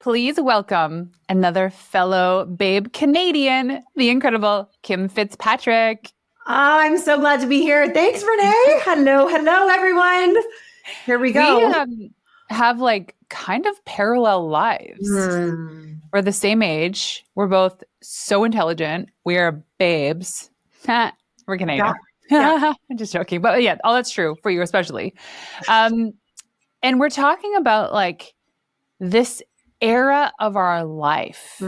please welcome another fellow babe Canadian, the incredible Kim Fitzpatrick. I'm so glad to be here. Thanks, Renee. Hello, everyone. Here we go. We have like kind of parallel lives. We're the same age. We're both so intelligent. We are babes. We're Canadian. Yeah. I'm just joking. But yeah, all that's true for you especially. And we're talking about like this era of our life.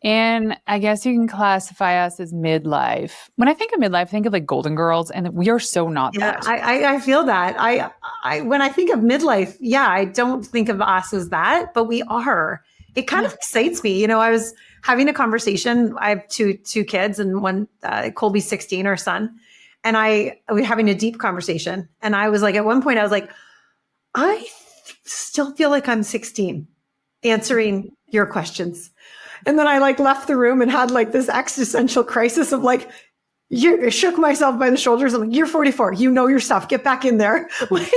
And I guess you can classify us as midlife. When I think of midlife, I think of like Golden Girls, and we are so not that. I feel that. I when I think of midlife, I don't think of us as that, but we are. It kind of excites me. You know, I was having a conversation. I have two kids, and one Colby's 16, our son, and we were having a deep conversation. And I was like, at one point, I was like, I still feel like I'm 16, answering your questions. And then I like left the room and had like this existential crisis of like, I shook myself by the shoulders. I'm like, you're 44. You know your stuff. Get back in there. Like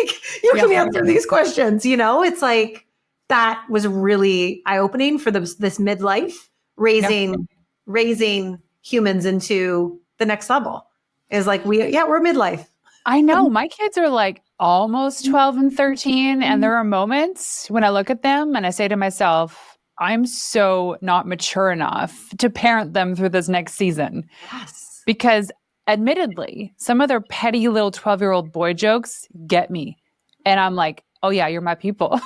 you can answer these questions. You know, it's like that was really eye-opening for this midlife, raising humans into the next level. Is like we're midlife. I know. My kids are like almost 12 and 13. And there are moments when I look at them and I say to myself, I'm so not mature enough to parent them through this next season. Yes. Because admittedly, some of their petty little 12-year-old boy jokes get me. And I'm like, oh yeah, you're my people.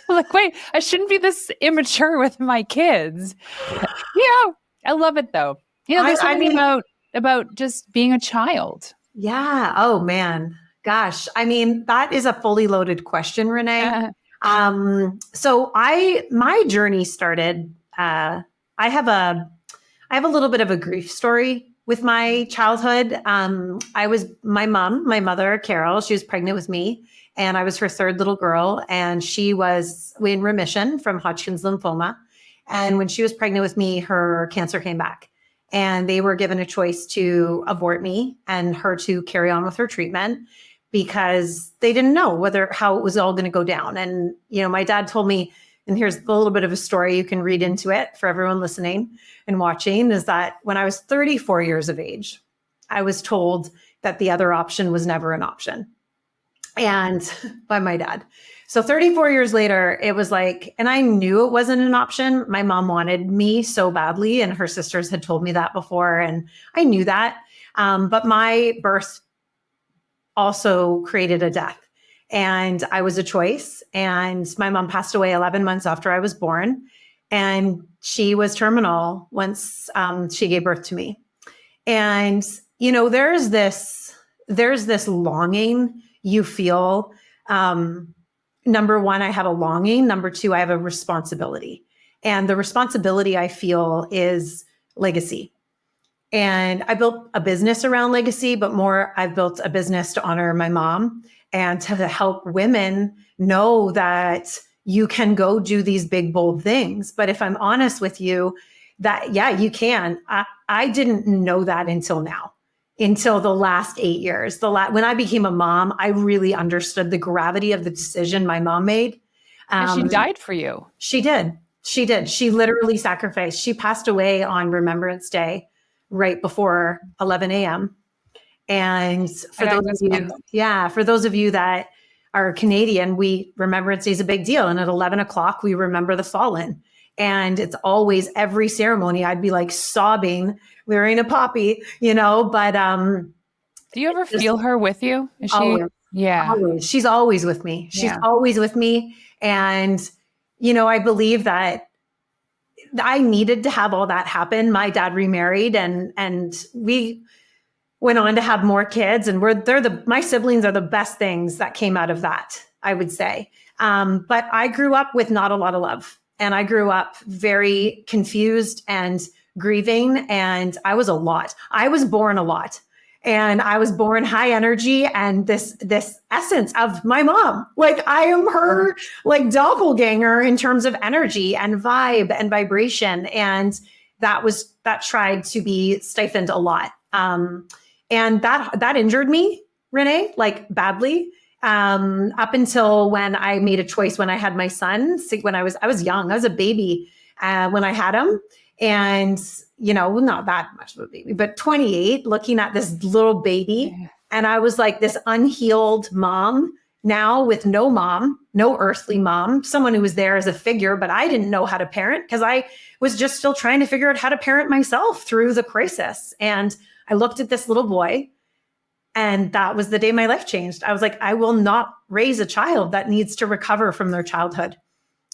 I'm like, wait, I shouldn't be this immature with my kids. I love it though. You know, there's something about just being a child. Yeah. Oh man. Gosh. I mean, that is a fully loaded question, Renee. So my journey started, I have a little bit of a grief story with my childhood. My mother, Carol, she was pregnant with me and I was her third little girl and she was in remission from Hodgkin's lymphoma. And when she was pregnant with me, her cancer came back and they were given a choice to abort me and her to carry on with her treatment, because they didn't know how it was all going to go down. And, you know, my dad told me, and here's a little bit of a story you can read into it for everyone listening and watching, is that when I was 34 years of age, I was told that the other option was never an option, and by my dad. So 34 years later, it was like, and I knew it wasn't an option. My mom wanted me so badly, and her sisters had told me that before, and I knew that. But my birth also created a death, and I was a choice. And my mom passed away 11 months after I was born, and she was terminal once she gave birth to me. And you know, there's this longing you feel. Number one, I have a longing. Number two, I have a responsibility, and the responsibility I feel is legacy. And I built a business around legacy, but more, I've built a business to honor my mom and to help women know that you can go do these big, bold things. But if I'm honest with you, that, you can. I didn't know that until now, until the last 8 years. When I became a mom, I really understood the gravity of the decision my mom made. And she died for you. She did. She literally sacrificed. She passed away on Remembrance Day, right before 11 a.m. And for those of you that are Canadian, Remembrance Day is a big deal. And at 11 o'clock, we remember the fallen. And it's always, every ceremony, I'd be like sobbing, wearing a poppy, you know, but do you ever feel her with you? Is she? Always, always. She's always with me. She's always with me. And, you know, I believe that I needed to have all that happen. My dad remarried and we went on to have more kids, and my siblings are the best things that came out of that, I would say. But I grew up with not a lot of love, and I grew up very confused and grieving, and I was born a lot. And I was born high energy and this essence of my mom. Like I am her like doppelganger in terms of energy and vibe and vibration. And that tried to be stifled a lot. And that injured me, Renee, like badly. up until when I made a choice when I had my son, when I was young, I was a baby when I had him. And, not that much of a baby, but 28, looking at this little baby. Yeah. And I was like this unhealed mom now with no mom, no earthly mom, someone who was there as a figure, but I didn't know how to parent because I was just still trying to figure out how to parent myself through the crisis. And I looked at this little boy, and that was the day my life changed. I was like, I will not raise a child that needs to recover from their childhood.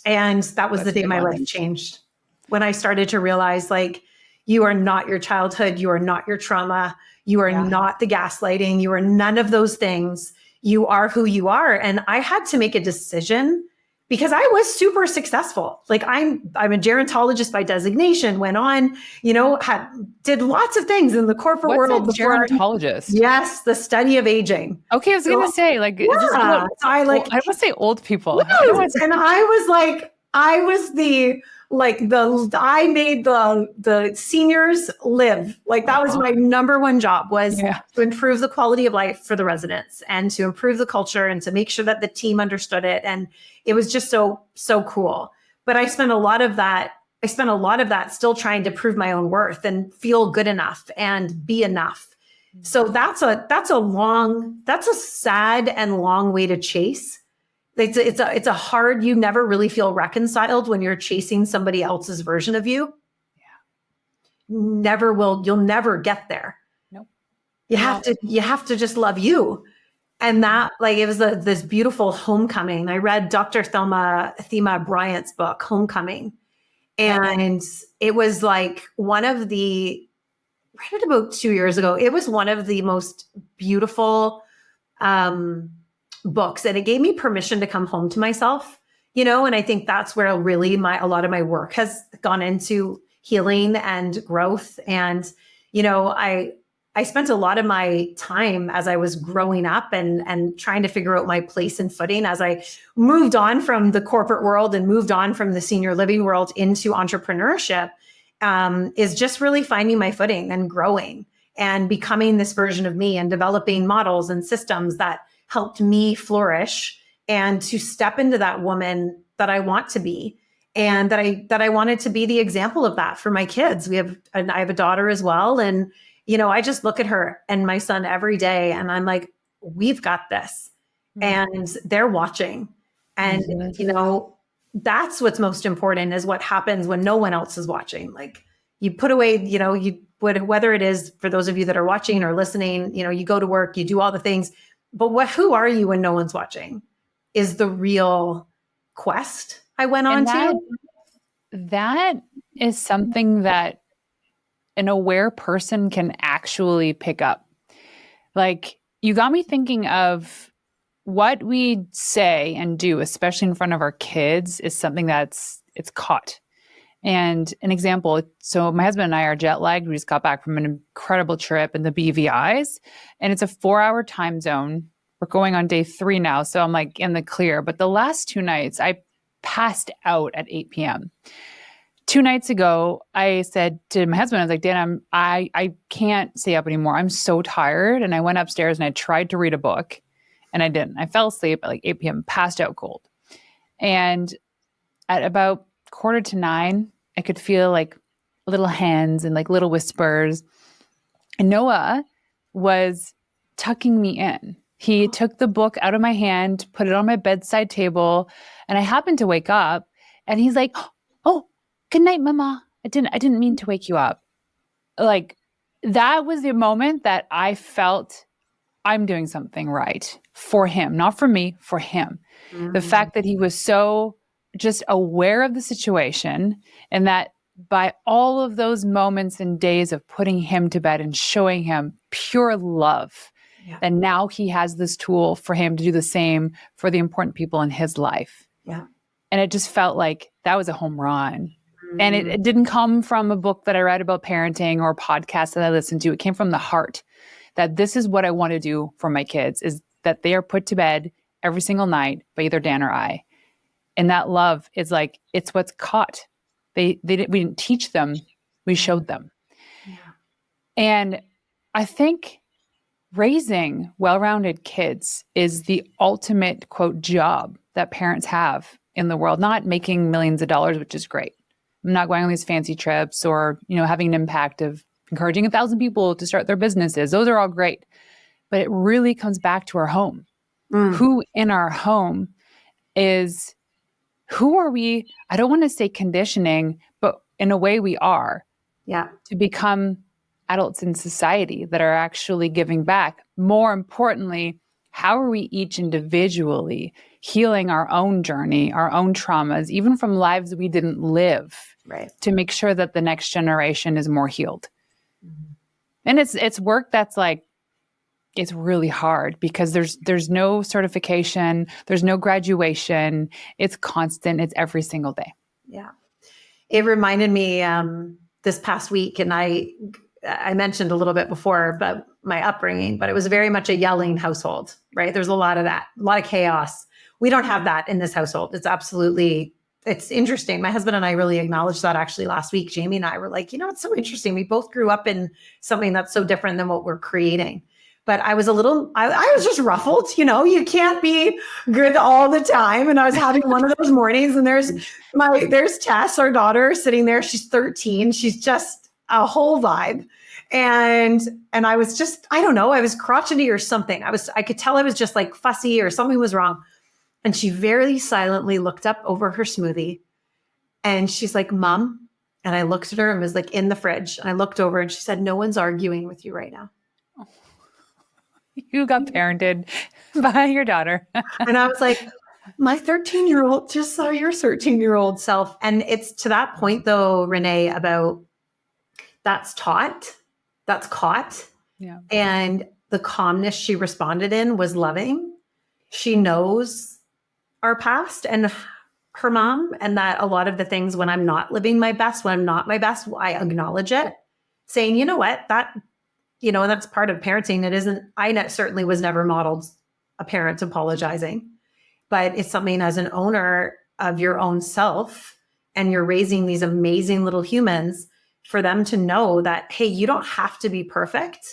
And that was the day my life changed. When I started to realize, like, you are not your childhood. You are not your trauma. You are not the gaslighting. You are none of those things. You are who you are. And I had to make a decision because I was super successful. Like I'm a gerontologist by designation, went on, did lots of things in the corporate world. What's a gerontologist? Yes, the study of aging. Okay, I was going to say, like, is this what, I want to say old people. Yes. And I was like, I made the seniors live. Like that was my number one job, was to improve the quality of life for the residents and to improve the culture and to make sure that the team understood it. And it was just so cool. But I spent a lot of that still trying to prove my own worth and feel good enough and be enough. So that's a sad and long way to chase. It's a hard, you never really feel reconciled when you're chasing somebody else's version of you. Yeah. You'll never get there. Nope. You have to just love you. And that, like, it was this beautiful homecoming. I read Dr. Thema Bryant's book, Homecoming. And it was like read it about 2 years ago. It was one of the most beautiful, books, and it gave me permission to come home to myself, and I think that's where really a lot of my work has gone into healing and growth. And, I spent a lot of my time as I was growing up and trying to figure out my place and footing as I moved on from the corporate world and moved on from the senior living world into entrepreneurship, is just really finding my footing and growing and becoming this version of me and developing models and systems that helped me flourish and to step into that woman that I want to be, and that I wanted to be the example of that for my kids. I have a daughter as well. And, I just look at her and my son every day and I'm like, we've got this. And they're watching. And, that's what's most important, is what happens when no one else is watching. Like you put away, whether it is for those of you that are watching or listening, you go to work, you do all the things. But who are you when no one's watching is the real quest I went on to. That is something that an aware person can actually pick up. Like, you got me thinking of what we say and do, especially in front of our kids, is something it's caught. And an example, so my husband and I are jet lagged. We just got back from an incredible trip in the BVIs, and it's a 4-hour time zone. We're going on day 3 now, so I'm like in the clear. But the last 2 nights, I passed out at 8 p.m. 2 nights ago, I said to my husband, I was like, Dan, I can't stay up anymore. I'm so tired. And I went upstairs and I tried to read a book, and I didn't. I fell asleep at like 8 p.m., passed out cold. And at about 8:45, I could feel like little hands and like little whispers. And Noah was tucking me in. He took the book out of my hand, put it on my bedside table, and I happened to wake up, and he's like, "Oh, good night, Mama. I didn't mean to wake you up." Like, that was the moment that I felt I'm doing something right for him, not for me, for him. Mm-hmm. The fact that he was so just aware of the situation, and that by all of those moments and days of putting him to bed and showing him pure love, that now he has this tool for him to do the same for the important people in his life. Yeah. And it just felt like that was a home run. Mm-hmm. And it didn't come from a book that I read about parenting or a podcast that I listened to. It came from the heart, that this is what I want to do for my kids, is that they are put to bed every single night by either Dan or I. And that love is like, it's what's caught. We didn't teach them, we showed them. Yeah. And I think raising well-rounded kids is the ultimate, quote, job that parents have in the world, not making millions of dollars, which is great. I'm not going on these fancy trips or, having an impact of encouraging 1,000 people to start their businesses. Those are all great. But it really comes back to our home. Who in our home is, who are we? I don't want to say conditioning, but in a way we are. Yeah. To become adults in society that are actually giving back. More importantly, how are we each individually healing our own journey, our own traumas, even from lives we didn't live, right, to make sure that the next generation is more healed? And it's work that's like, it's really hard because there's no certification, there's no graduation. It's constant. It's every single day. Yeah. It reminded me this past week, and I mentioned a little bit before about my upbringing, but it was very much a yelling household, right? There's a lot of that, a lot of chaos. We don't have that in this household. It's interesting. My husband and I really acknowledged that actually last week. Jamie and I were like, it's so interesting. We both grew up in something that's so different than what we're creating. But I was I was just ruffled, you can't be good all the time. And I was having one of those mornings, and there's Tess, our daughter, sitting there. She's 13. She's just a whole vibe. And I was just, I don't know, I was crotchety or something. I could tell I was just like fussy or something was wrong. And she very silently looked up over her smoothie and she's like, Mom. And I looked at her and was like in the fridge. And I looked over and she said, no one's arguing with you right now. You got parented by your daughter. And I was like, my 13-year-old just saw your 13-year-old self. And it's to that point though, Renee, about that's taught, that's caught. Yeah. And the calmness she responded in was loving. She knows our past and her mom, and that a lot of the things when I'm not living my best, when I'm not my best, I acknowledge it, saying, you know what, and that's part of parenting. It isn't, I certainly was never modeled a parent apologizing, but it's something as an owner of your own self, and you're raising these amazing little humans, for them to know that, hey, you don't have to be perfect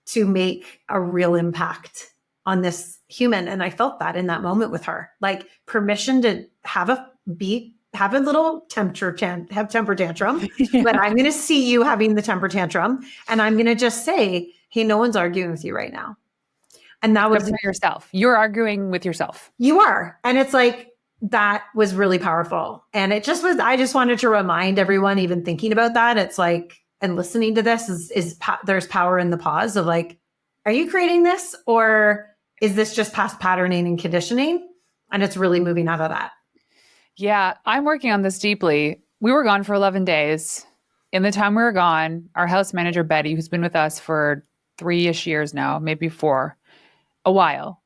to make a real impact on this human. And I felt that in that moment with her, like permission to have a little temper tantrum, yeah. But I'm going to see you having the temper tantrum, and I'm going to just say, hey, no one's arguing with you right now. And that was yourself. You're arguing with yourself. You are. And it's like, that was really powerful. And I just wanted to remind everyone, even thinking about that, it's like, and listening to this there's power in the pause of like, are you creating this, or is this just past patterning and conditioning? And it's really moving out of that. Yeah, I'm working on this deeply. We were gone for 11 days. In the time we were gone, our house manager, Betty, who's been with us for 3-ish years now, maybe 4, a while,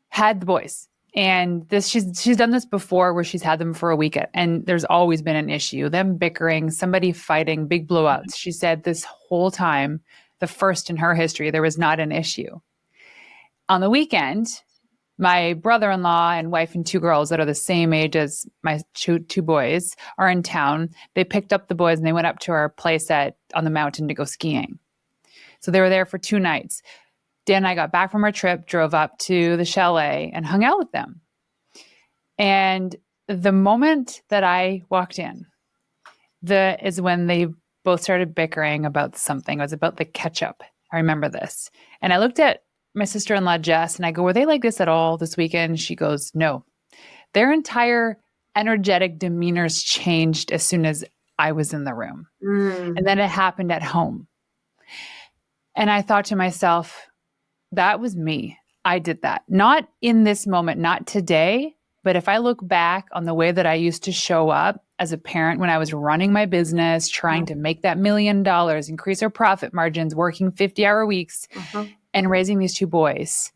had the boys. And she's done this before where she's had them for a week, and there's always been an issue, them bickering, somebody fighting, big blowouts. She said this whole time, the first in her history, there was not an issue. On the weekend, my brother-in-law and wife and 2 girls that are the same age as my two boys are in town. They picked up the boys and they went up to our place on the mountain to go skiing. So they were there for 2 nights. Dan and I got back from our trip, drove up to the chalet and hung out with them. And the moment that I walked in, is when they both started bickering about something. It was about the ketchup. I remember this. And I looked at my sister-in-law, Jess, and I go, were they like this at all this weekend? She goes, no. Their entire energetic demeanors changed as soon as I was in the room. And then it happened at home. And I thought to myself, that was me. I did that. Not in this moment, not today, but if I look back on the way that I used to show up as a parent when I was running my business, trying to make that $1 million, increase our profit margins, working 50-hour weeks, and raising these 2 boys,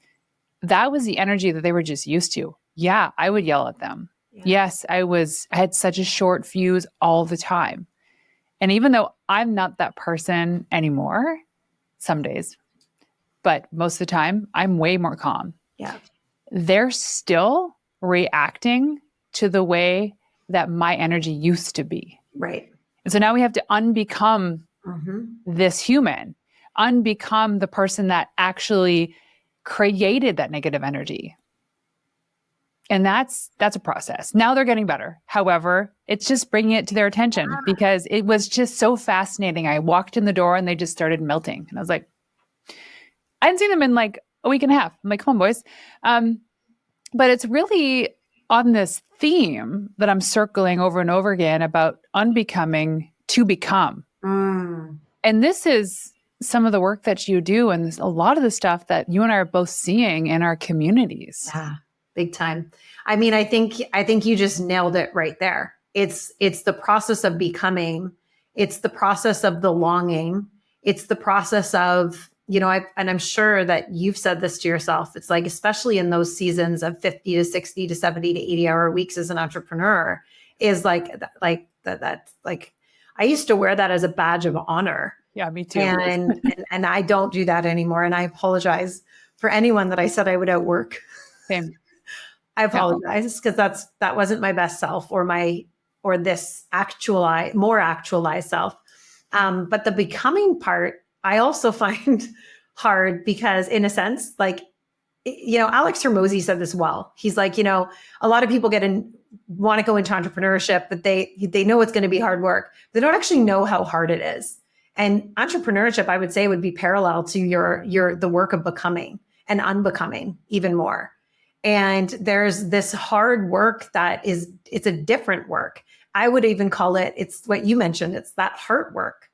that was the energy that they were just used to. Yeah, I would yell at them. Yeah. Yes, I had such a short fuse all the time. And even though I'm not that person anymore, some days, but most of the time, I'm way more calm. Yeah. They're still reacting to the way that my energy used to be. Right. And so now we have to unbecome this human. unbecome the person that actually created that negative energy. And that's a process. Now they're getting better. However, it's just bringing it to their attention because it was just so fascinating. I walked in the door and they just started melting. And I was like, I hadn't seen them in like a week and a half. I'm like, come on, boys. But it's really on this theme that I'm circling over and over again about unbecoming to become. And this is some of the work that you do and a lot of the stuff that you and I are both seeing in our communities. Yeah, big time. I mean, I think you just nailed it right there. It's the process of becoming. It's the process of the longing. It's the process of, and I'm sure that you've said this to yourself. It's like, especially in those seasons of 50 to 60 to 70 to 80 hour weeks as an entrepreneur is that's like, I used to wear that as a badge of honor. Yeah, me too. And I don't do that anymore. And I apologize for anyone that I said I would outwork. Same. I apologize because that wasn't my best self or this more actualized self. But the becoming part, I also find hard because in a sense, like, Alex Hormozy said this well. He's like, a lot of people want to go into entrepreneurship, but they know it's going to be hard work. They don't actually know how hard it is. And entrepreneurship, I would say, would be parallel to the work of becoming and unbecoming even more. And there's this hard work it's a different work. I would even call it's what you mentioned. It's that heart work.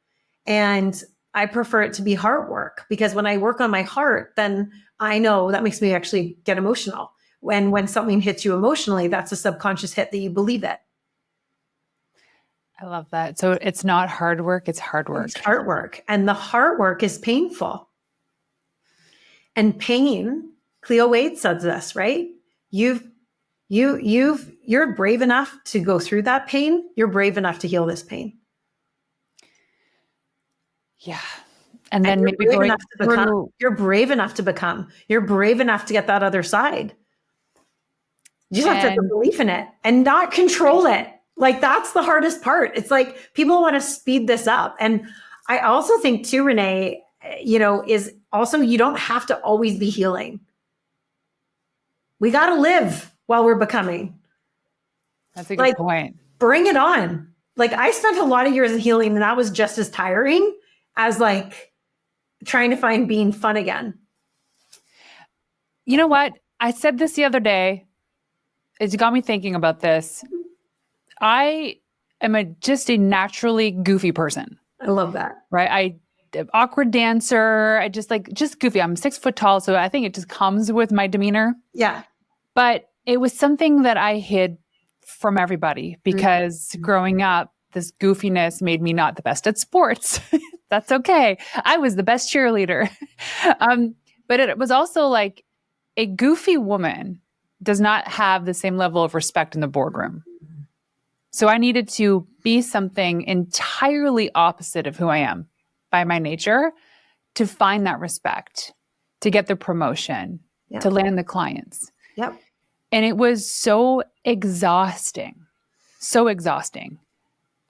And I prefer it to be heart work because when I work on my heart, then I know that makes me actually get emotional. When something hits you emotionally, that's a subconscious hit that you believe it. I love that. So it's not hard work, it's hard work. It's heart work. And the heart work is painful. And pain, Cleo Wade said this, right? You're brave enough to go through that pain. You're brave enough to heal this pain. Yeah. And then maybe you're brave enough to become. You're brave enough to get that other side. You just have to have the belief in it and not control it. Like, that's the hardest part. It's like people want to speed this up. And I also think too, Renee, is also, you don't have to always be healing. We got to live while we're becoming. That's a good point. Bring it on. Like, I spent a lot of years in healing and that was just as tiring as like trying to find being fun again. You know what? I said this the other day. It's got me thinking about this. I am just a naturally goofy person. I love that. Right? Awkward dancer. I just goofy. I'm 6 foot tall, so I think it just comes with my demeanor. Yeah. But it was something that I hid from everybody because growing up, this goofiness made me not the best at sports. That's okay. I was the best cheerleader. But it was also like a goofy woman does not have the same level of respect in the boardroom. So I needed to be something entirely opposite of who I am by my nature to find that respect, to get the promotion, to land the clients. Yep. And it was so exhausting. So exhausting.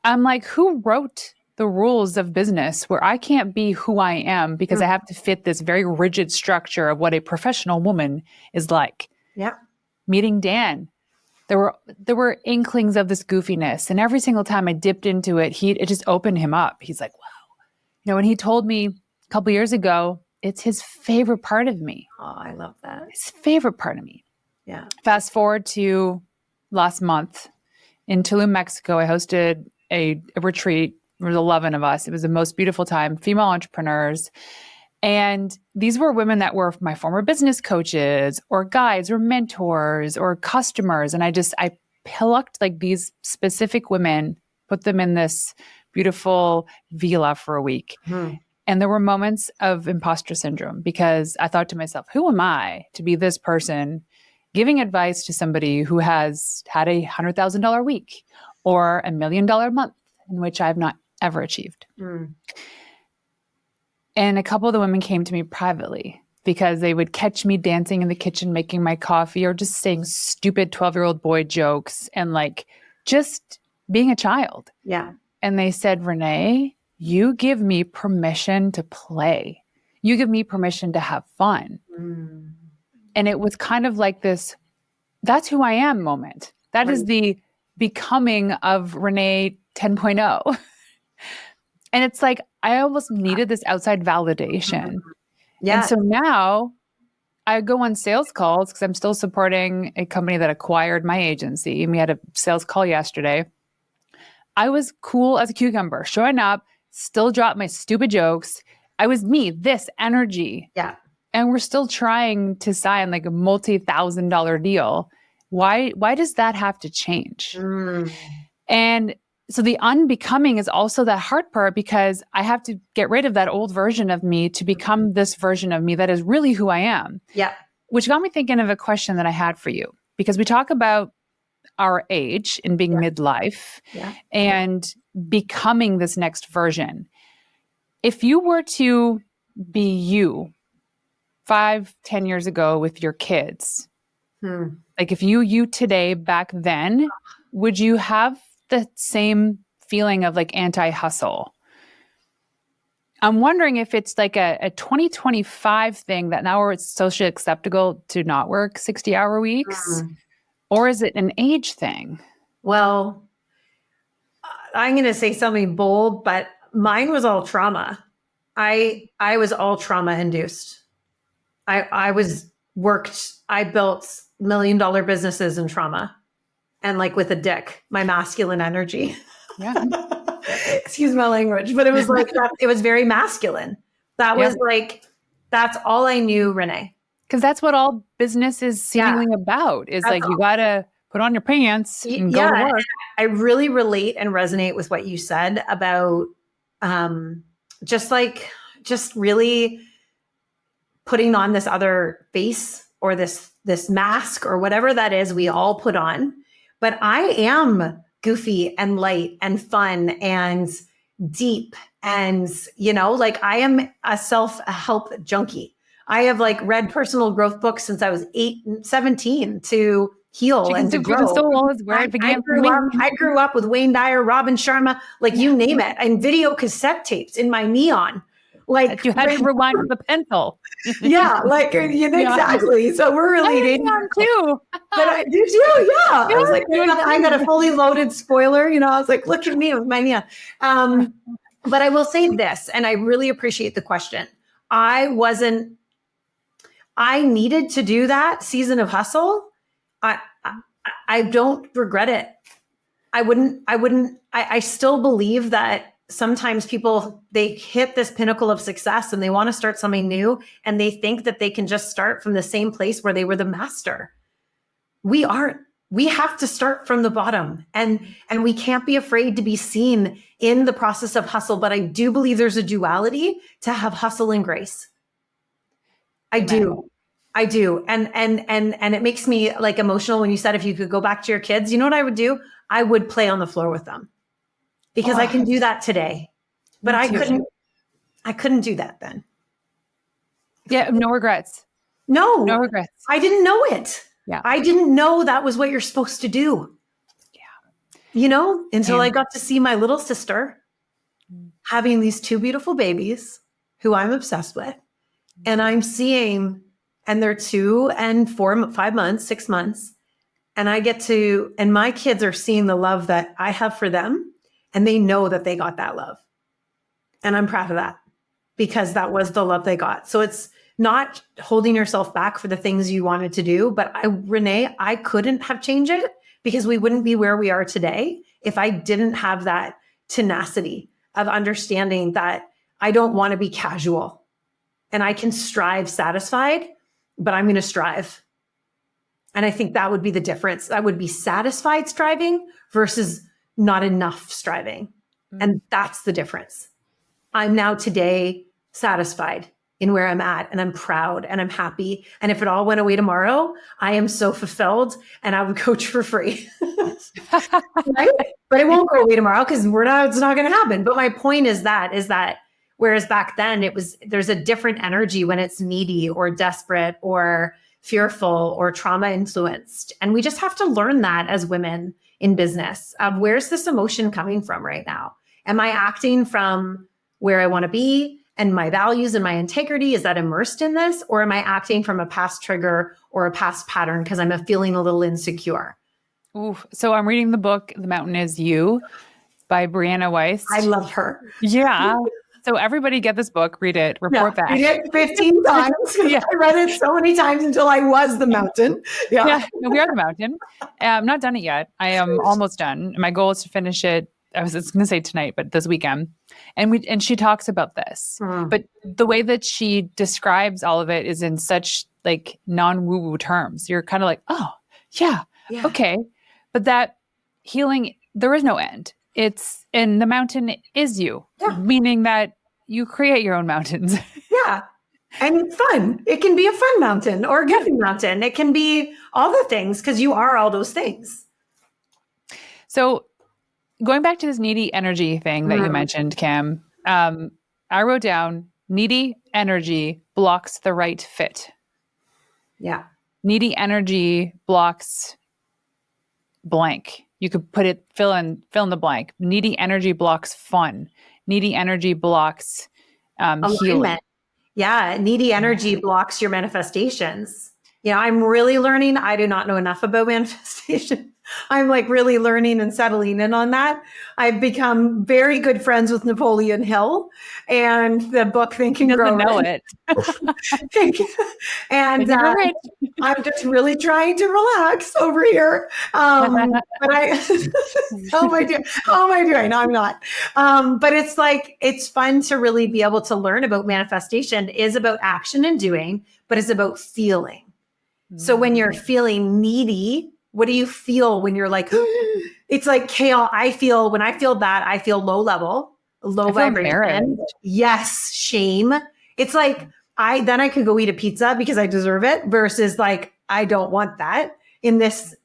I'm like, who wrote the rules of business where I can't be who I am because I have to fit this very rigid structure of what a professional woman is like? Yeah. Meeting Dan, there were inklings of this goofiness, and every single time I dipped into it, it just opened him up. He's like, wow. And he told me a couple years ago, it's his favorite part of me. Oh, I love that. His favorite part of me. Yeah. Fast forward to last month in Tulum, Mexico, I hosted a retreat. There was 11 of us. It was the most beautiful time, female entrepreneurs. And these were women that were my former business coaches or guides or mentors or customers. And I plucked like these specific women, put them in this beautiful villa for a week. And there were moments of imposter syndrome because I thought to myself, who am I to be this person giving advice to somebody who has had a $100,000 week or $1 million month, in which I've not ever achieved. And a couple of the women came to me privately because they would catch me dancing in the kitchen, making my coffee, or just saying stupid 12-year-old boy jokes and like just being a child. Yeah. And they said, Renee, you give me permission to play. You give me permission to have fun. Mm. And it was kind of like this, that's who I am moment. That is the becoming of Renee 10.0. And it's like, I almost needed this outside validation. Yeah. And so now I go on sales calls because I'm still supporting a company that acquired my agency. And we had a sales call yesterday. I was cool as a cucumber, showing up, still dropped my stupid jokes. I was me, this energy. Yeah. And we're still trying to sign like a multi-$1,000 deal. Why does that have to change? Mm. And so the unbecoming is also that hard part because I have to get rid of that old version of me to become this version of me that is really who I am. Yeah. Which got me thinking of a question that I had for you, because we talk about our age and being midlife and becoming this next version. If you were to be you 5-10 years ago with your kids, like if you today back then, would you have the same feeling of like anti-hustle? I'm wondering if it's like a 2025 thing that now it's socially acceptable to not work 60-hour weeks, or is it an age thing? Well, I'm going to say something bold, but mine was all trauma. I was all trauma induced. I built $1 million businesses in trauma and like with a dick, my masculine energy. Yeah. Excuse my language, but it was like that. It was very masculine. That was like, that's all I knew, Renee. Because that's what all business is seemingly about, is that's like, you got to put on your pants and go to work. I really relate and resonate with what you said about just really putting on this other face or this mask or whatever that is we all put on. But I am goofy and light and fun and deep. And, like I am a self-help junkie. I have like read personal growth books since I was 17 to heal and to grow. Soul is where it began for me. I grew up with Wayne Dyer, Robin Sharma, like you name it, and video cassette tapes in my neon. Like that you had to rewind with a pencil. Yeah, like exactly. So we're related too. But I did too. Yeah, I was like, I got a fully loaded spoiler. I was like, look at me with my neon. But I will say this, and I really appreciate the question. I needed to do that season of hustle. I don't regret it. I still believe that sometimes people, they hit this pinnacle of success and they want to start something new and they think that they can just start from the same place where they were the master. We aren't. We have to start from the bottom and we can't be afraid to be seen in the process of hustle. But I do believe there's a duality to have hustle and grace. I do. And it makes me like emotional when you said, if you could go back to your kids, you know what I would do? I would play on the floor with them because I can do that today, but I couldn't do that then. Yeah. No regrets. No regrets. I didn't know it. Yeah. I didn't know that was what you're supposed to do. Yeah. Until I got to see my little sister having these two beautiful babies who I'm obsessed with. And I'm seeing, and they're 2 and 4, 5 months, 6 months. And and my kids are seeing the love that I have for them. And they know that they got that love. And I'm proud of that because that was the love they got. So it's not holding yourself back for the things you wanted to do. But Renee, I couldn't have changed it because we wouldn't be where we are today if I didn't have that tenacity of understanding that I don't want to be casual and I can strive satisfied, but I'm going to strive. And I think that would be the difference. I would be satisfied striving versus not enough striving. And that's the difference. I'm now today satisfied in where I'm at and I'm proud and I'm happy. And if it all went away tomorrow, I am so fulfilled and I would coach for free. Right? But it won't go away tomorrow because it's not going to happen. But my point is that whereas back then there's a different energy when it's needy or desperate or fearful or trauma influenced. And we just have to learn that as women in business. Where's this emotion coming from right now? Am I acting from where I want to be and my values and my integrity? Is that immersed in this? Or am I acting from a past trigger or a past pattern because I'm feeling a little insecure? Ooh, so I'm reading the book, The Mountain Is You by Brianna Weiss. I love her. Yeah. So everybody get this book, read it, report back. Read it 15 times. Yeah. I read it so many times until I was the mountain. Yeah, no, we are the mountain. I'm not done it yet. I am almost done. My goal is to finish it. I was going to say tonight, but this weekend. And she talks about this. But the way that she describes all of it is in such like non-woo-woo terms. You're kind of like, oh, yeah, okay. But that healing, there is no end. And the mountain is you, meaning that you create your own mountains. Yeah. And it's fun. It can be a fun mountain or a giving mountain. It can be all the things because you are all those things. So going back to this needy energy thing that you mentioned, Cam, I wrote down needy energy blocks the right fit. Yeah. Needy energy blocks blank. You could put it, fill in the blank. Needy energy blocks fun. Needy energy blocks healing. Yeah. Needy energy blocks your manifestations. You know, I'm really learning. I do not know enough about manifestation. I'm like really learning and settling in on that. I've become very good friends with Napoleon Hill and the book Think and Grow Rich. And I'm just really trying to relax over here. But how am I doing? No, I'm not. But it's like, it's fun to really be able to learn about manifestation is about action and doing, but it's about feeling. So when you're feeling needy, what do you feel when you're like, it's like kale. When I feel that, I feel low level, low vibration. Yes. Shame. It's like, then I could go eat a pizza because I deserve it versus like, I don't want that in this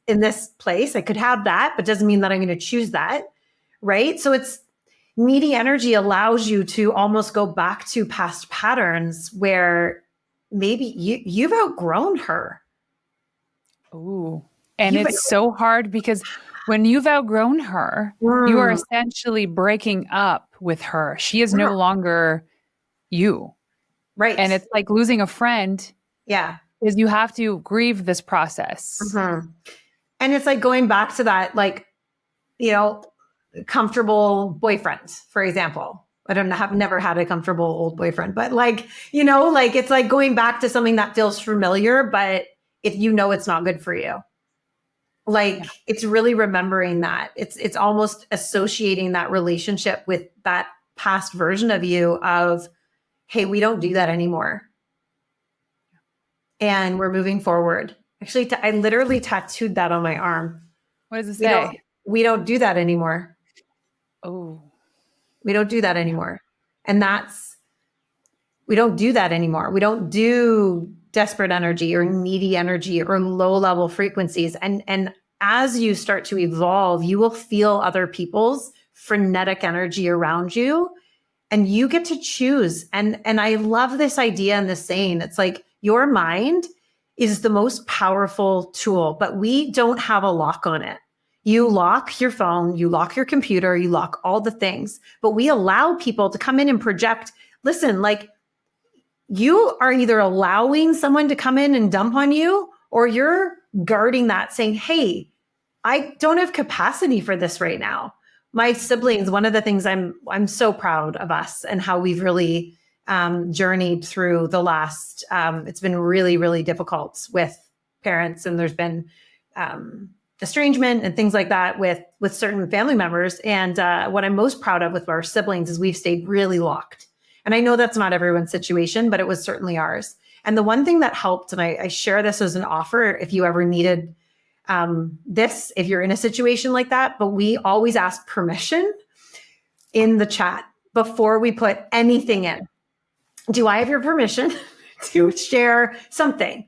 place. I could have that, but doesn't mean that I'm going to choose that. Right. So it's needy energy allows you to almost go back to past patterns where maybe you've outgrown her. Ooh. And it's so hard because when you've outgrown her, you are essentially breaking up with her. She is no longer you. Right. And it's like losing a friend. Yeah. Because you have to grieve this process. And it's like going back to that, like, you know, comfortable boyfriend, for example. Have never had a comfortable old boyfriend, but like, you know, like it's like going back to something that feels familiar, but if you know it's not good for you. Like it's really remembering that it's almost associating that relationship with that past version of you of, hey, we don't do that anymore. And we're moving forward. Actually, I literally tattooed that on my arm. What does it say? We don't do that anymore. Oh, we don't do that anymore. And we don't do that anymore. We don't do desperate energy or needy energy or low level frequencies. And as you start to evolve, you will feel other people's frenetic energy around you and you get to choose. And I love this idea and this saying. It's like your mind is the most powerful tool, but we don't have a lock on it. You lock your phone, you lock your computer, you lock all the things, but we allow people to come in and project. Listen, like, you are either allowing someone to come in and dump on you, or you're guarding that saying, hey, I don't have capacity for this right now. My siblings, one of the things I'm so proud of us and how we've really journeyed through the last, it's been really, really difficult with parents. And there's been estrangement and things like that with certain family members. And what I'm most proud of with our siblings is we've stayed really locked. And I know that's not everyone's situation, but it was certainly ours. And the one thing that helped, and I share this as an offer if you ever needed this, if you're in a situation like that, but we always ask permission in the chat before we put anything in. Do I have your permission to share something?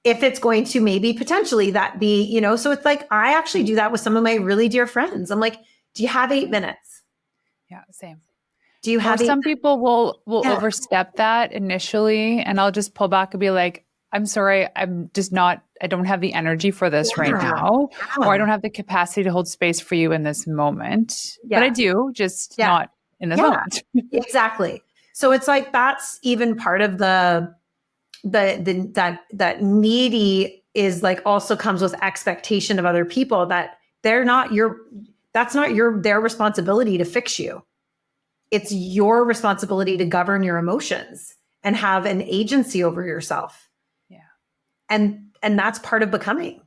If it's going to maybe potentially that be, you know, so it's like, I actually do that with some of my really dear friends. I'm like, do you have 8 minutes? Yeah, same. Do you have some people will overstep that initially, and I'll just pull back and be like, I'm sorry, I'm just not, I don't have the energy for this right now, or I don't have the capacity to hold space for you in this moment. But I do, just not in this moment. Exactly. So it's like, that's even part of that needy is like also comes with expectation of other people that their responsibility to fix you. It's your responsibility to govern your emotions and have an agency over yourself. Yeah. And that's part of becoming.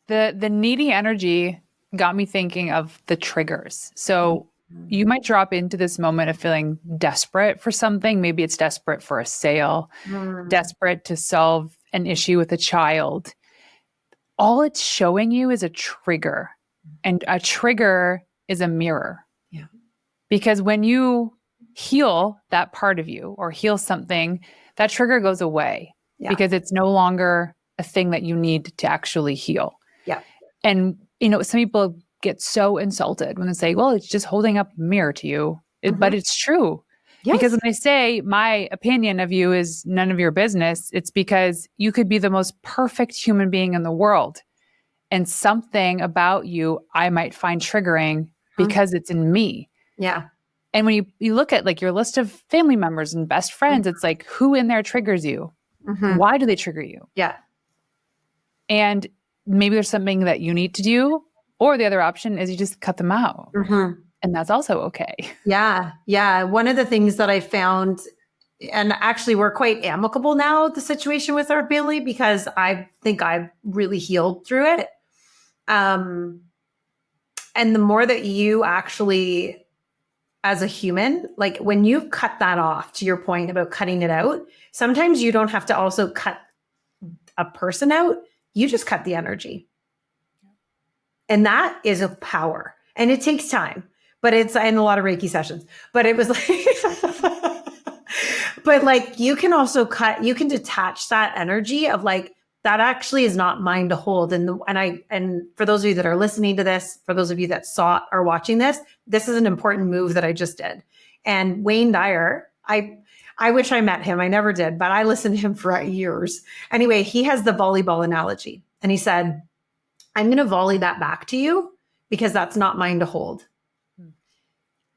The needy energy got me thinking of the triggers. So you might drop into this moment of feeling desperate for something. Maybe it's desperate for a sale, desperate to solve an issue with a child. All it's showing you is a trigger, and a trigger is a mirror. Yeah. Because when you heal that part of you or heal something, that trigger goes away because it's no longer a thing that you need to actually heal. Yeah. And, some people get so insulted when they say, well, it's just holding up a mirror to you. But it's true. Yes. Because when they say my opinion of you is none of your business, it's because you could be the most perfect human being in the world. And something about you, I might find triggering because it's in me. Yeah. And when you look at like your list of family members and best friends, it's like, who in there triggers you? Why do they trigger you? Yeah. And maybe there's something that you need to do, or the other option is you just cut them out. And that's also okay. Yeah. Yeah. One of the things that I found, and actually we're quite amicable now, the situation with our family, because I think I've really healed through it. And the more that you actually, as a human, like when you cut that off, to your point about cutting it out, sometimes you don't have to also cut a person out. You just cut the energy. And that is a power. And it takes time, but it's in a lot of Reiki sessions, but it was like, but like you can also you can detach that energy of like, that actually is not mine to hold. And for those of you that are listening to this, for those of you that are watching this is an important move that I just did. And Wayne Dyer, I wish I met him. I never did, but I listened to him for years. Anyway, he has the volleyball analogy. And he said, I'm going to volley that back to you because that's not mine to hold.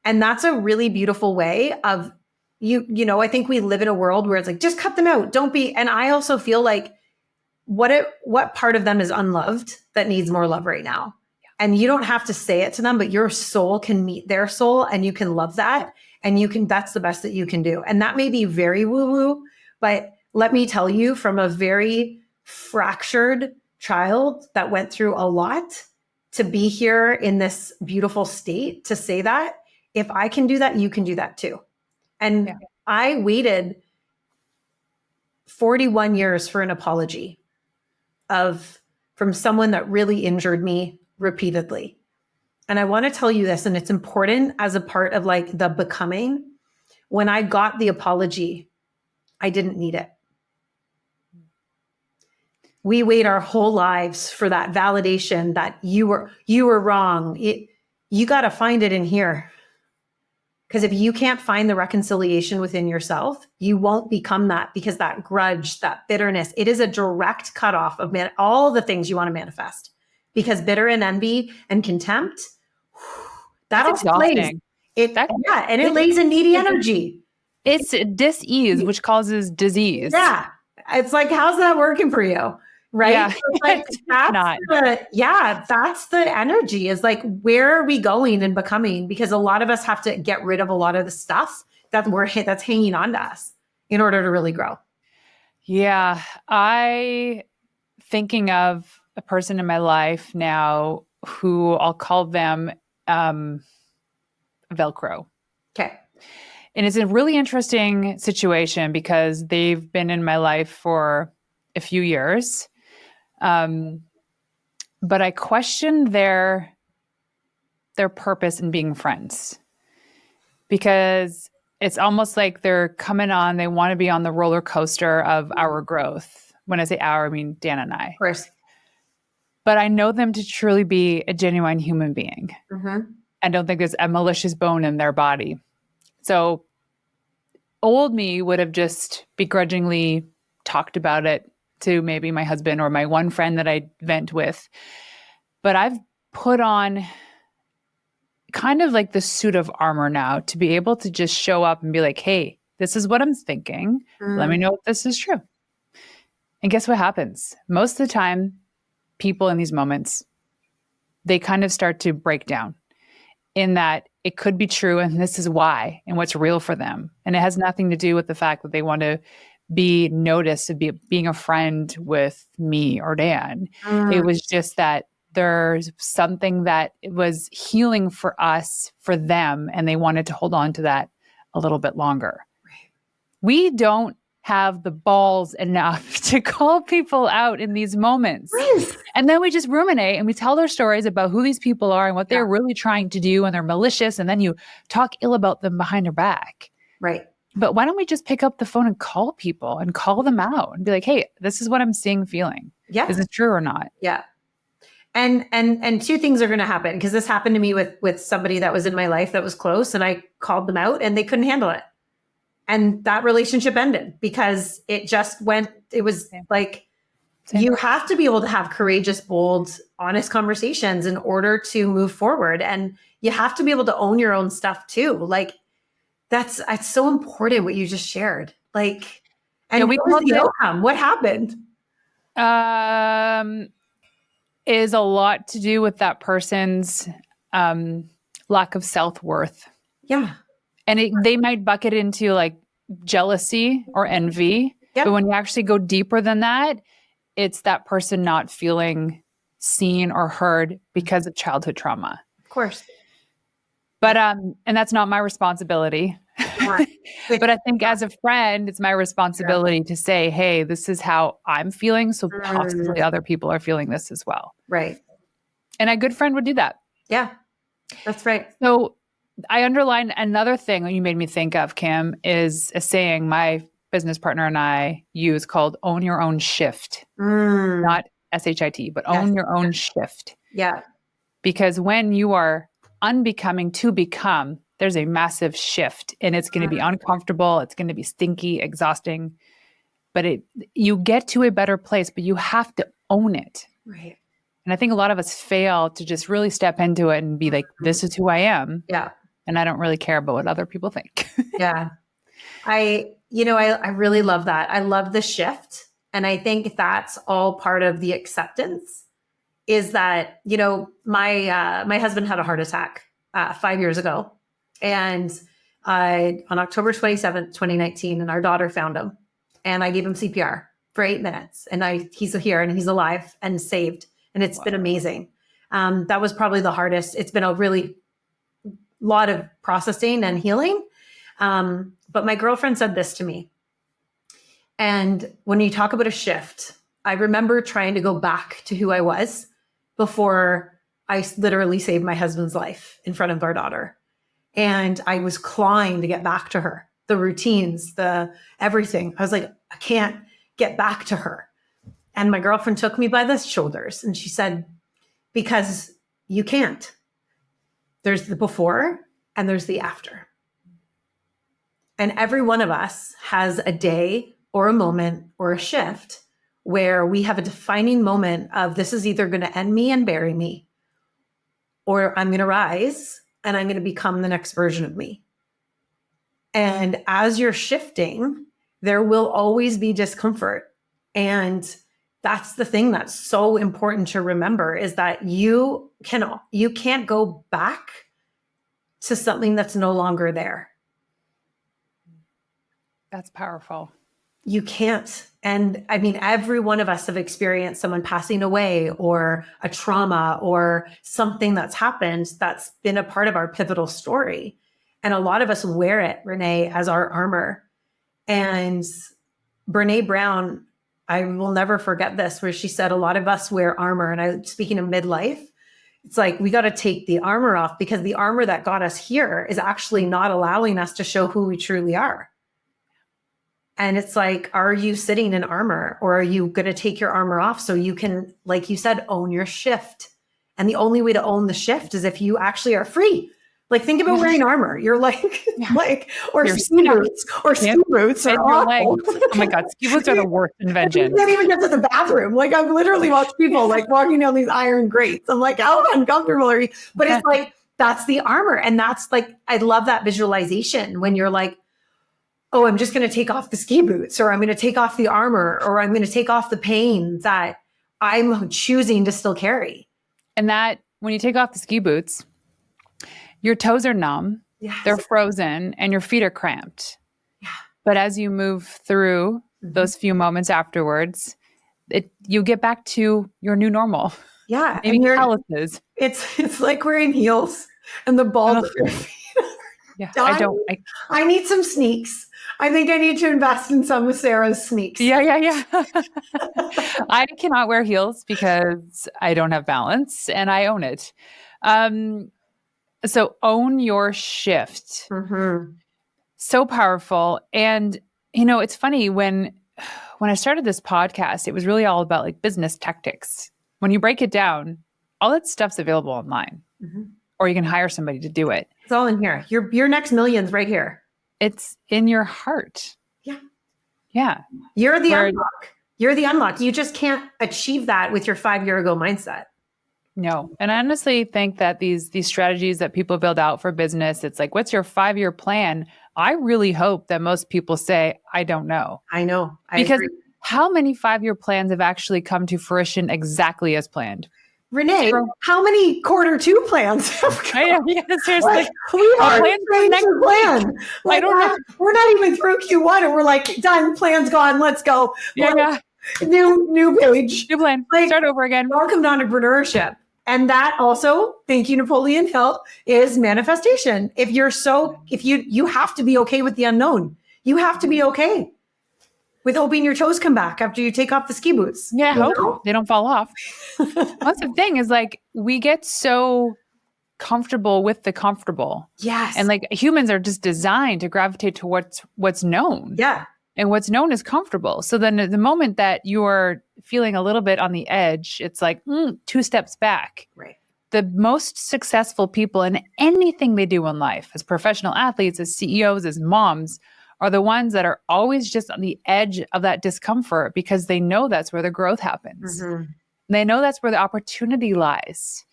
And that's a really beautiful way of I think we live in a world where it's like, just cut them out. Don't be. And I also feel like what part of them is unloved that needs more love right now? And you don't have to say it to them, but your soul can meet their soul and you can love that. And that's the best that you can do. And that may be very woo-woo, but let me tell you, from a very fractured child that went through a lot to be here in this beautiful state to say that, if I can do that, you can do that too. And I waited 41 years for an apology from someone that really injured me repeatedly. And I want to tell you this, and it's important as a part of like the becoming. When I got the apology, I didn't need it. We wait our whole lives for that validation that you were wrong. You got to find it in here. Because if you can't find the reconciliation within yourself, you won't become that, because that grudge, that bitterness, it is a direct cutoff of all the things you want to manifest. Because bitter and envy and contempt, that also lays. It lays a needy energy. It's dis-ease, which causes disease. Yeah. It's like, how's that working for you? Right. Yeah. So like, that's the energy, is like, where are we going and becoming? Because a lot of us have to get rid of a lot of the stuff that's hanging on to us in order to really grow. Yeah. Thinking of a person in my life now who I'll call them Velcro. Okay. And it's a really interesting situation because they've been in my life for a few years. But I question their purpose in being friends, because it's almost like they're coming on, they want to be on the roller coaster of our growth. When I say our, I mean Dan and I. Of course. But I know them to truly be a genuine human being. I don't think there's a malicious bone in their body. So old me would have just begrudgingly talked about it to maybe my husband or my one friend that I vent with. But I've put on kind of like the suit of armor now to be able to just show up and be like, hey, this is what I'm thinking. Let me know if this is true. And guess what happens? Most of the time, people in these moments, they kind of start to break down in that it could be true and this is why and what's real for them. And it has nothing to do with the fact that they want to be noticed, of being a friend with me or Dan. It was just that there's something that was healing for us, for them, and they wanted to hold on to that a little bit longer. Right. We don't have the balls enough to call people out in these moments. Right. And then we just ruminate and we tell their stories about who these people are and what they're really trying to do, and they're malicious, and then you talk ill about them behind their back. Right. But why don't we just pick up the phone and call people and call them out and be like, hey, this is what I'm seeing, feeling. Yeah. Is it true or not? Yeah. And two things are going to happen, because this happened to me with somebody that was in my life that was close, and I called them out and they couldn't handle it. And that relationship ended because it was like, you have to be able to have courageous, bold, honest conversations in order to move forward. And you have to be able to own your own stuff too. Like it's so important what you just shared. Like, and what was the outcome? What happened? Is a lot to do with that person's lack of self-worth. Yeah. And they might bucket into like jealousy or envy. Yep. But when you actually go deeper than that, it's that person not feeling seen or heard because of childhood trauma. Of course. But and that's not my responsibility. Right. But I think as a friend, it's my responsibility to say, hey, this is how I'm feeling. So possibly other people are feeling this as well. Right. And a good friend would do that. Yeah, that's right. So I underlined another thing that you made me think of, Kim, is a saying my business partner and I use called own your own shift. Not SHIT, but own your own shift. Yeah. Because when you are unbecoming to become, there's a massive shift, and it's going to be uncomfortable. It's going to be stinky, exhausting, but you get to a better place, but you have to own it. Right. And I think a lot of us fail to just really step into it and be like, this is who I am. Yeah. And I don't really care about what other people think. Yeah. I really love that. I love the shift. And I think that's all part of the acceptance, is that, my husband had a heart attack 5 years ago. And on October 27th, 2019, and our daughter found him, and I gave him CPR for 8 minutes, and he's here and he's alive and saved. And it's been amazing. That was probably the hardest. It's been a really lot of processing and healing. But my girlfriend said this to me. And when you talk about a shift, I remember trying to go back to who I was before I literally saved my husband's life in front of our daughter. And I was clawing to get back to her, the routines, the everything. I was like, I can't get back to her. And my girlfriend took me by the shoulders and she said, because you can't. There's the before and there's the after. And every one of us has a day or a moment or a shift where we have a defining moment of, this is either going to end me and bury me, or I'm going to rise and I'm going to become the next version of me. And as you're shifting, there will always be discomfort. And that's the thing that's so important to remember, is that you can't go back to something that's no longer there. That's powerful. You can't. And I mean, every one of us have experienced someone passing away, or a trauma, or something that's happened that's been a part of our pivotal story. And a lot of us wear it, Renee, as our armor. And Brene Brown, I will never forget this, where she said, a lot of us wear armor. And speaking of midlife, it's like, we got to take the armor off, because the armor that got us here is actually not allowing us to show who we truly are. And it's like, are you sitting in armor, or are you going to take your armor off so you can, like you said, own your shift? And the only way to own the shift is if you actually are free. Like, think about wearing armor. You're like, or ski boots, or ski boots are awful. Oh my God, ski boots are the worst invention. You can't even get to the bathroom. Like, I've literally watched people like walking down these iron grates. I'm like, how uncomfortable are you? But it's like, That's the armor. And that's like, I love that visualization when you're like, oh, I'm just going to take off the ski boots, or I'm going to take off the armor, or I'm going to take off the pain that I'm choosing to still carry. And that when you take off the ski boots, your toes are numb, they're frozen, and your feet are cramped. Yeah. But as you move through those few moments afterwards, you get back to your new normal. Yeah. Maybe calluses. It's like wearing heels and the balls of your feet. Yeah, I need some sneaks. I think I need to invest in some of Sarah's sneaks. Yeah. I cannot wear heels because I don't have balance, and I own it. So own your shift. Mm-hmm. So powerful. And, it's funny when I started this podcast, it was really all about like business tactics. When you break it down, all that stuff's available online, or you can hire somebody to do it. It's all in here. Your next million's right here. It's in your heart. Yeah. You're the unlock. You're the unlock. You just can't achieve that with your 5-year ago mindset. No. And I honestly think that these strategies that people build out for business, it's like, what's your 5-year plan? I really hope that most people say, I don't know. I know. Because how many 5-year plans have actually come to fruition exactly as planned? Renee, how many Q2 plans have come? Yeah, seriously. Like, we are next plan. Like, I don't know. We're not even through Q1 and we're like, done, plan's gone, let's go. Yeah. New page. New plan. Start over again. Welcome to entrepreneurship. And that also, thank you, Napoleon Hill, is manifestation. If you have to be okay with the unknown. You have to be okay with hoping your toes come back after you take off the ski boots. Yeah, hope they don't fall off. That's the thing is like, we get so comfortable with the comfortable. Yes. And like humans are just designed to gravitate to what's known. Yeah. And what's known is comfortable. So then the moment that you're feeling a little bit on the edge, it's like 2 steps back. Right. The most successful people in anything they do in life, as professional athletes, as CEOs, as moms, are the ones that are always just on the edge of that discomfort because they know that's where the growth happens. Mm-hmm. They know that's where the opportunity lies.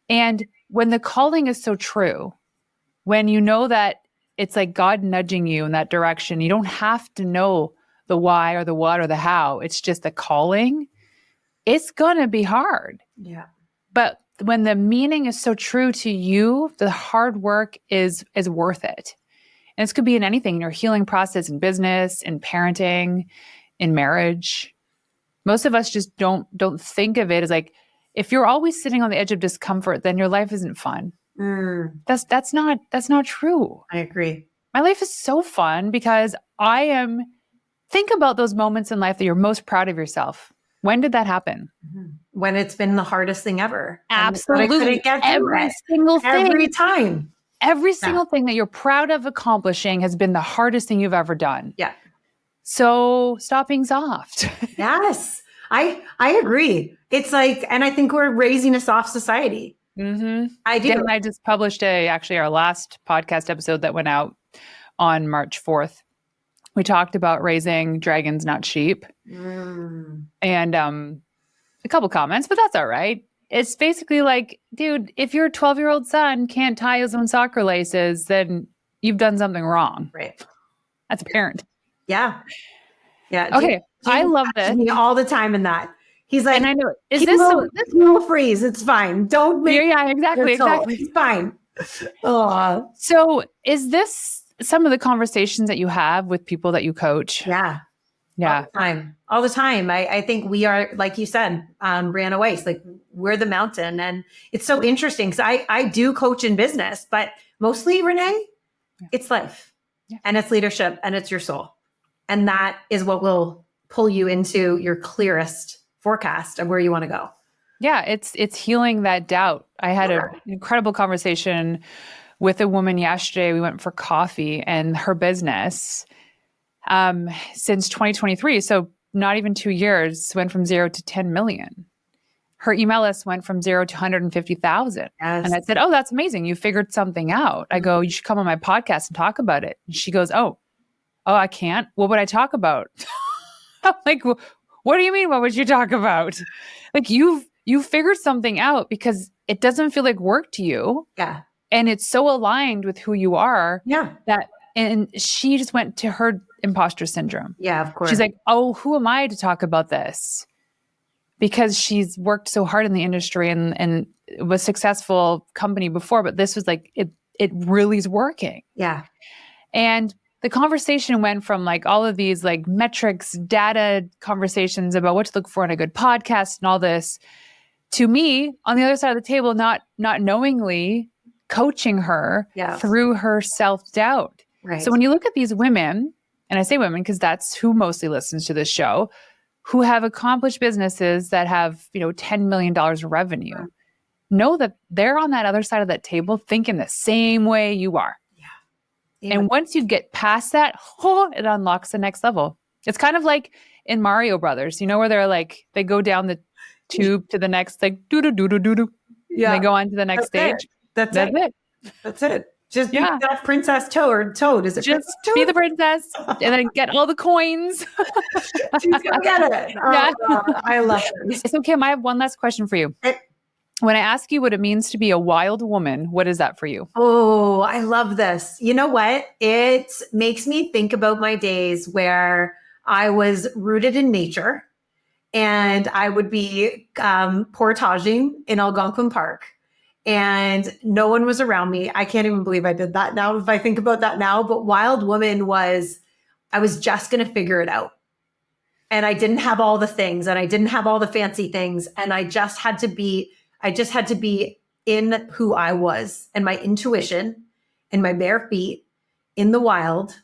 And when the calling is so true, when you know that it's like God nudging you in that direction, you don't have to know the why or the what or the how. It's just the calling. It's going to be hard. Yeah. But when the meaning is so true to you, the hard work is worth it. And this could be in anything, in your healing process, in business, in parenting, in marriage. Most of us just don't think of it as like, if you're always sitting on the edge of discomfort, then your life isn't fun. That's not true. I agree. My life is so fun because think about those moments in life that you're most proud of yourself. When did that happen? When it's been the hardest thing ever. Absolutely. Every single thing. Every time. Every single thing that you're proud of accomplishing has been the hardest thing you've ever done. Yeah. So stop being soft. Yes. I agree. It's like, and I think we're raising a soft society. Mm-hmm. I do. And I just published our last podcast episode that went out on March 4th. We talked about raising dragons, not sheep. And a couple comments, but that's all right. It's basically like, dude, if your 12-year-old son can't tie his own soccer laces, then you've done something wrong. Right. That's a parent. Yeah. Yeah. Okay. I love this. Me all the time in that. He's like, and I know it. Is this will freeze? It's fine. Don't make exactly. It's fine. So is this some of the conversations that you have with people that you coach? Yeah. All the time. I think we are, like you said, Brianna Weiss, like we're the mountain. And it's so interesting because I do coach in business, but mostly, Renee, it's life and it's leadership and it's your soul. And that is what will pull you into your clearest forecast of where you want to go. Yeah, it's healing that doubt. I had an incredible conversation with a woman yesterday. We went for coffee, and her business, since 2023, so not even 2 years, went from 0 to 10 million. Her email list went from 0 to 150,000. Yes. And I said, oh, that's amazing. You figured something out. I go, you should come on my podcast and talk about it. And she goes, oh, I can't. What would I talk about? I'm like, what do you mean? What would you talk about? Like you figured something out because it doesn't feel like work to you. Yeah. And it's so aligned with who you are that, and she just went to her imposter syndrome. Yeah, of course. She's like, oh, who am I to talk about this? Because she's worked so hard in the industry and was successful company before, but this was like, it really is working. Yeah. And the conversation went from like all of these like metrics, data conversations about what to look for in a good podcast and all this, to me on the other side of the table, not knowingly coaching her through her self-doubt. Right. So when you look at these women, and I say women because that's who mostly listens to this show, who have accomplished businesses that have, $10 million of revenue, know that they're on that other side of that table thinking the same way you are. Yeah. And once you get past that, it unlocks the next level. It's kind of like in Mario Brothers, where they're like, they go down the tube to the next, like, doo-doo-doo-doo-doo-doo. Yeah. And they go on to the next stage. That's it. That's it. Just be that Princess Toad. Is it just be the princess and then get all the coins. She's gonna get it. I love it. So Kim, I have one last question for you. When I ask you what it means to be a wild woman, what is that for you? Oh, I love this. You know what? It makes me think about my days where I was rooted in nature and I would be portaging in Algonquin Park. And no one was around me. I can't even believe I did that now, if I think about that now. But wild woman I was just going to figure it out. And I didn't have all the things and I didn't have all the fancy things. And I just had to be in who I was. And my intuition and my bare feet in the wild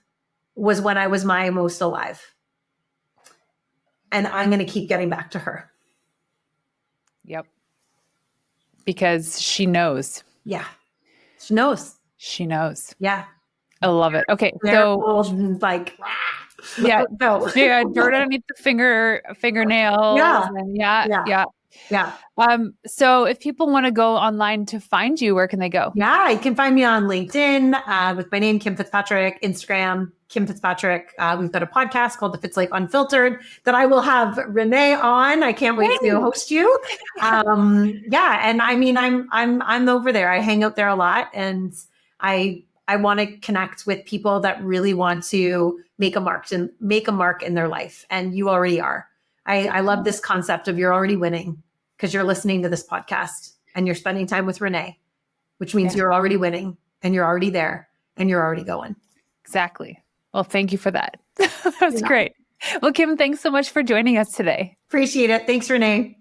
was when I was my most alive. And I'm going to keep getting back to her. Yep. Because she knows. Yeah. She knows. She knows. Yeah. I love it. Okay. Like, yeah. Yeah. Dirt underneath the fingernails. Yeah. Yeah. So if people want to go online to find you, where can they go? Yeah. You can find me on LinkedIn with my name, Kim Fitzpatrick, Instagram, Kim Fitzpatrick. We've got a podcast called The Fitz Life Unfiltered that I will have Renee on. I can't wait to host you. And I mean, I'm over there. I hang out there a lot, and I want to connect with people that really want to make a mark in their life. And you already are. I love this concept of you're already winning because you're listening to this podcast and you're spending time with Renee, which means you're already winning and you're already there and you're already going. Exactly. Well, thank you for that. That was great. Well, Kim, thanks so much for joining us today. Appreciate it. Thanks, Renee.